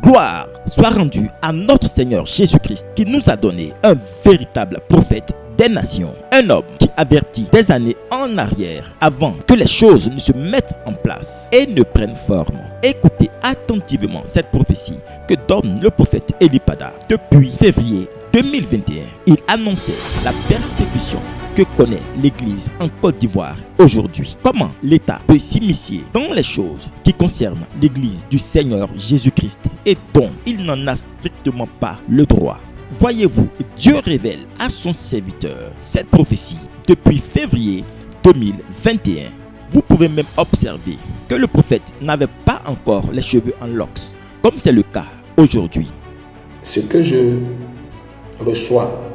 gloire soit rendue à notre Seigneur Jésus-Christ qui nous a donné un véritable prophète des nations. Un homme qui avertit des années en arrière avant que les choses ne se mettent en place et ne prennent forme. Écoutez attentivement cette prophétie que donne le prophète Elipada. Depuis février 2021, il annonçait la persécution que connaît l'Église en Côte d'Ivoire aujourd'hui. Comment l'État peut s'immiscer dans les choses qui concernent l'Église du Seigneur Jésus-Christ et dont il n'en a strictement pas le droit. Voyez-vous, Dieu révèle à son serviteur cette prophétie depuis février 2021. Vous pouvez même observer que le prophète n'avait pas encore les cheveux en locks, comme c'est le cas aujourd'hui. Ce que je reçois,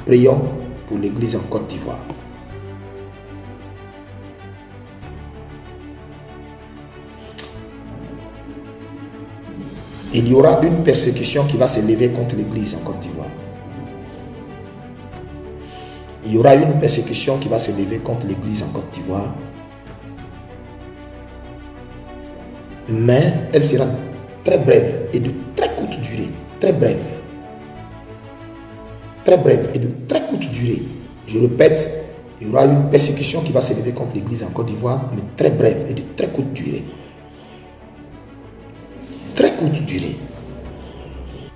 prions pour l'Église en Côte d'Ivoire. Il y aura une persécution qui va s'élever contre l'Église en Côte d'Ivoire. Il y aura une persécution qui va s'élever contre l'Église en Côte d'Ivoire. Mais elle sera très brève et de très courte durée. Très brève. Très brève et de très courte durée. Je répète, il y aura une persécution qui va s'élever contre l'Église en Côte d'Ivoire, mais très brève et de très courte durée. Très courte durée.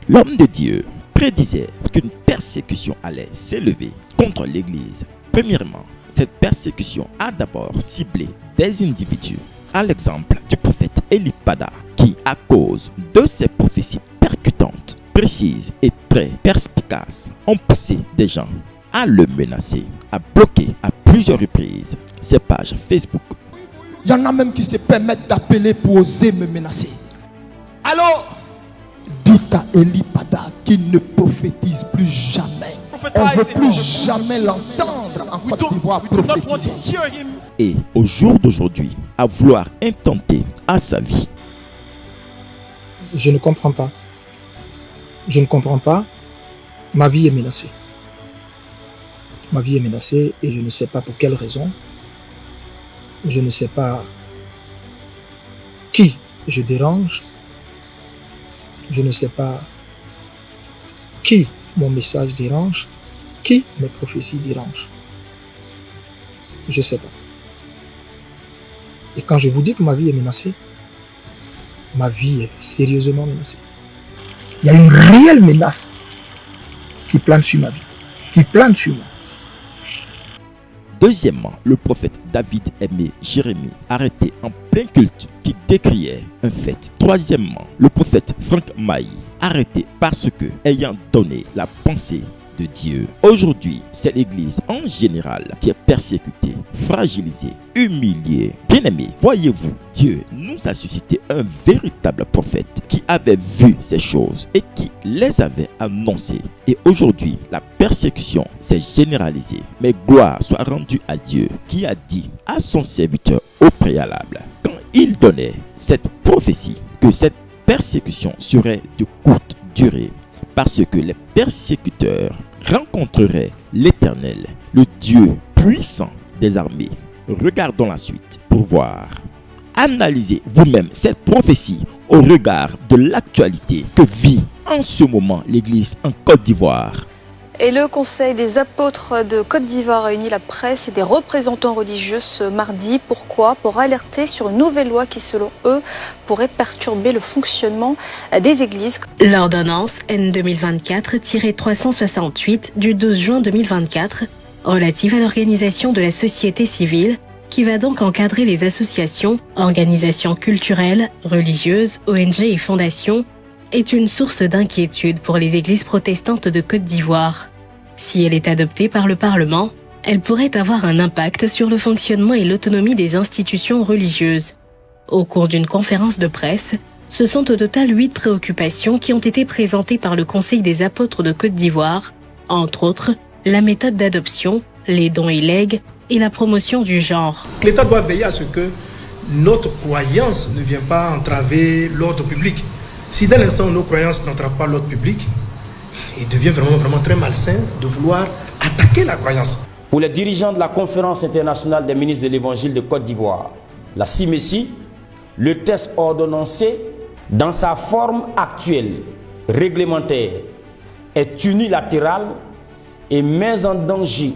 L'homme de Dieu prédisait qu'une persécution allait s'élever contre l'Église. Premièrement, cette persécution a d'abord ciblé des individus, à l'exemple du prophète Elipada, qui, à cause de ses prophéties percutantes, précises et très perspicaces, ont poussé des gens à le menacer, à bloquer à plusieurs reprises ses pages Facebook. Il y en a même qui se permettent d'appeler pour oser me menacer. Alors, dites à Elipada qu'il ne prophétise plus jamais. On ne veut plus jamais l'entendre en Côte d'Ivoire prophétiser. Et au jour d'aujourd'hui, à vouloir intenter à sa vie. Je ne comprends pas. Je ne comprends pas. Ma vie est menacée. Ma vie est menacée et je ne sais pas pour quelle raison. Je ne sais pas qui je dérange. Je ne sais pas qui mon message dérange, qui mes prophéties dérangent. Je ne sais pas. Et quand je vous dis que ma vie est menacée, ma vie est sérieusement menacée. Il y a une réelle menace qui plane sur ma vie, qui plane sur moi. Deuxièmement, le prophète David Aimé Jérémie, arrêté en plein culte, qui décriait un fait. Troisièmement, le prophète Franck Maï, arrêté parce que, ayant donné la pensée de Dieu. Aujourd'hui, c'est l'Église en général qui est persécutée, fragilisée, humiliée. Bien-aimés, voyez-vous, Dieu nous a suscité un véritable prophète qui avait vu ces choses et qui les avait annoncées. Et aujourd'hui, la persécution s'est généralisée. Mais gloire soit rendue à Dieu qui a dit à son serviteur au préalable, quand il donnait cette prophétie, que cette persécution serait de courte durée, parce que les persécuteurs rencontreraient l'Éternel, le Dieu puissant des armées. Regardons la suite pour voir. Analysez vous-même cette prophétie au regard de l'actualité que vit en ce moment l'Église en Côte d'Ivoire. Et le Conseil des apôtres de Côte d'Ivoire réunit la presse et des représentants religieux ce mardi. Pourquoi ? Pour alerter sur une nouvelle loi qui, selon eux, pourrait perturber le fonctionnement des églises. L'ordonnance N 2024-368 du 12 juin 2024, relative à l'organisation de la société civile, qui va donc encadrer les associations, organisations culturelles, religieuses, ONG et fondations, est une source d'inquiétude pour les églises protestantes de Côte d'Ivoire. Si elle est adoptée par le Parlement, elle pourrait avoir un impact sur le fonctionnement et l'autonomie des institutions religieuses. Au cours d'une conférence de presse, ce sont au total 8 préoccupations qui ont été présentées par le Conseil des apôtres de Côte d'Ivoire, entre autres la méthode d'adoption, les dons et legs et la promotion du genre. L'État doit veiller à ce que notre croyance ne vienne pas entraver l'ordre public. Si dès l'instant où nos croyances n'entravent pas l'ordre public, il devient vraiment très malsain de vouloir attaquer la croyance. Pour les dirigeants de la Conférence internationale des ministres de l'Évangile de Côte d'Ivoire, la CIMESI, le texte ordonnancé dans sa forme actuelle, réglementaire, est unilatérale et met en danger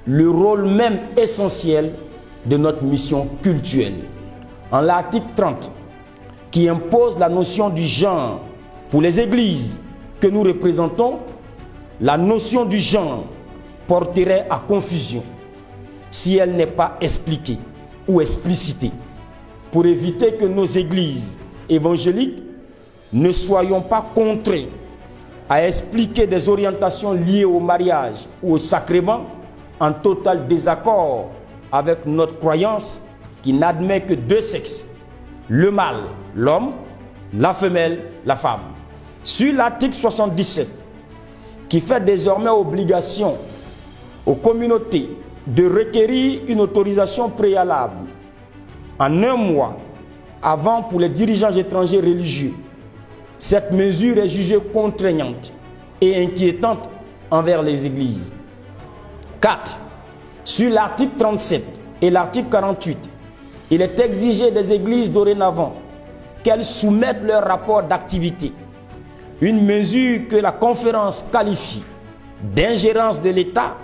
le rôle même essentiel de notre mission cultuelle. En l'article 30, qui impose la notion du genre pour les églises que nous représentons, la notion du genre porterait à confusion si elle n'est pas expliquée ou explicitée, pour éviter que nos églises évangéliques ne soyons pas contraints à expliquer des orientations liées au mariage ou au sacrement en total désaccord avec notre croyance qui n'admet que deux sexes, le mâle, l'homme, la femelle, la femme. Sur l'article 77, qui fait désormais obligation aux communautés de requérir une autorisation préalable en 1 mois avant pour les dirigeants étrangers religieux, cette mesure est jugée contraignante et inquiétante envers les églises. 4. Sur l'article 37 et l'article 48, il est exigé des églises dorénavant qu'elles soumettent leur rapport d'activité, une mesure que la conférence qualifie d'ingérence de l'État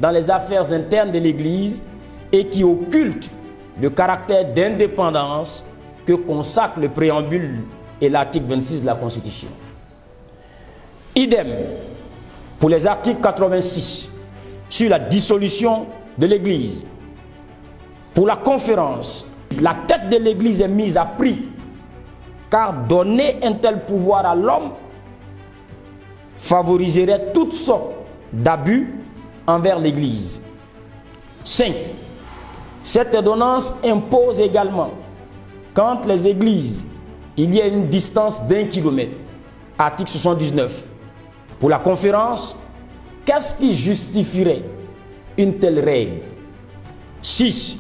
dans les affaires internes de l'Église et qui occulte le caractère d'indépendance que consacre le préambule et l'article 26 de la Constitution. Idem pour les articles 86 sur la dissolution de l'Église. Pour la conférence, la tête de l'Église est mise à prix, car donner un tel pouvoir à l'homme favoriserait toutes sortes d'abus envers l'Église. 5. Cette ordonnance impose également qu'entre les églises, il y a une distance d'1 kilomètre. Article 79. Pour la conférence, qu'est-ce qui justifierait une telle règle? 6.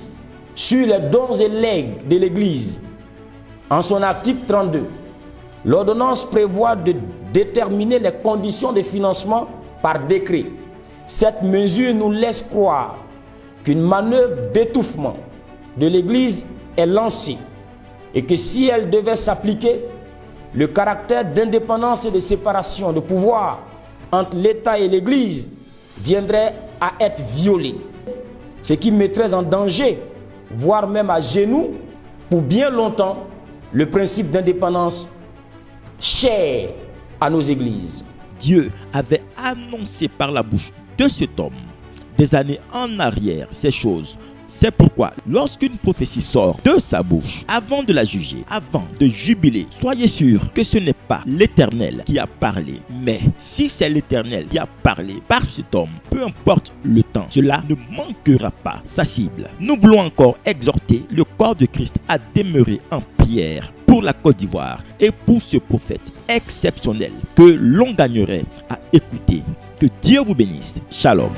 Sur les dons et legs de l'Église, en son article 32, l'ordonnance prévoit de déterminer les conditions de financement par décret. Cette mesure nous laisse croire qu'une manœuvre d'étouffement de l'Église est lancée et que si elle devait s'appliquer, le caractère d'indépendance et de séparation de pouvoir entre l'État et l'Église viendrait à être violé, ce qui mettrait en danger, voire même à genoux, pour bien longtemps, le principe d'indépendance cher à nos églises. Dieu avait annoncé par la bouche de cet homme des années en arrière ces choses. C'est pourquoi lorsqu'une prophétie sort de sa bouche, avant de la juger, avant de jubiler, soyez sûr que ce n'est pas l'Éternel qui a parlé. Mais si c'est l'Éternel qui a parlé par cet homme, peu importe le temps, cela ne manquera pas sa cible. Nous voulons encore exhorter le corps de Christ à demeurer en prière pour la Côte d'Ivoire et pour ce prophète exceptionnel que l'on gagnerait à écouter. Que Dieu vous bénisse. Shalom.